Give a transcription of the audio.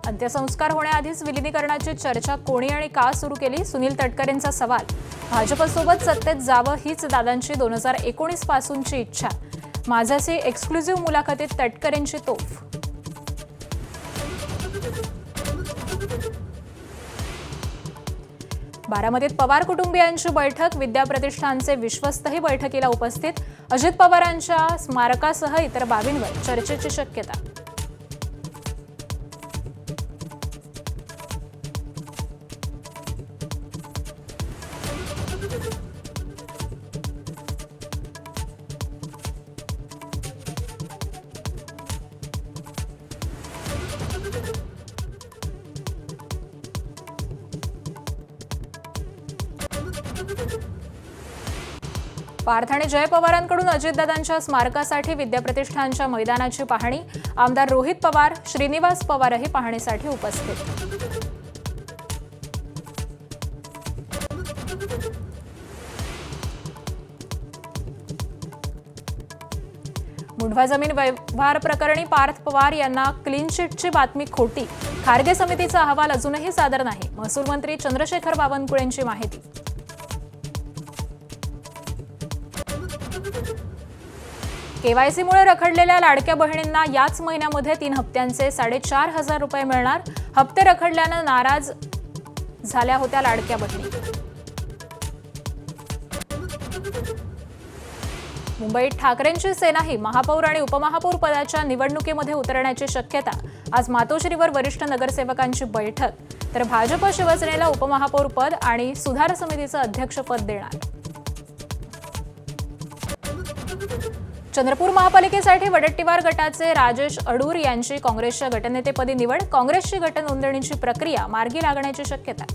अंत्यसंस्कार होण्याआधीच विलिनीकरणाची चर्चा कोणी आणि का सुरू केली? सुनील तटकरेंचा सवाल। भाजपसोबत सत्तेत जावं हीच दादांची 2019 पासूनची इच्छा। माझाची एक्सक्लुझिव्ह मुलाखतीत तटकरेंची तोफ। बारामतीत पवार कुटुंबियांची बैठक। विद्याप्रतिष्ठानचे विश्वस्तही बैठकीला उपस्थित। अजित पवारांच्या स्मारकासह इतर बाबींवर चर्चेची शक्यता। पार्थ आणि जय पवारांकडून अजितदादांच्या स्मारकासाठी विद्याप्रतिष्ठानच्या मैदानाची पाहणी। आमदार रोहित पवार, श्रीनिवास पवारही पाहणीसाठी उपस्थित। मुंढवा जमीन व्यवहार प्रकरणी पार्थ पवार यांना क्लीन चिटची बातमी खोटी। खारगे समितीचा अहवाल अजूनही सादर नाही। महसूल मंत्री चंद्रशेखर बावनकुळेंची माहिती। केवायसीमुळे रखडलेल्या लाडक्या बहिणींना याच महिन्यामध्ये 3 हप्त्यांचे 4,500 रुपये मिळणार। हप्ते रखडल्यानं नाराज झाल्या होत्या लाडक्या बहिणी। मुंबईत ठाकरेंची सेनाही महापौर आणि उपमहापौर पदाच्या निवडणुकीमध्ये उतरण्याची शक्यता। आज मातोश्रीवर वरिष्ठ नगरसेवकांची बैठक। तर भाजप शिवसेनेला उपमहापौर पद आणि सुधार समितीचं अध्यक्षपद देणार। चंद्रपूर महापालिकेसाठी वडट्टीवार गटाचे राजेश अडूर यांची काँग्रेसच्या गटनेतेपदी निवड। काँग्रेसची गटनोंदणीची प्रक्रिया मार्गी लागण्याची शक्यता।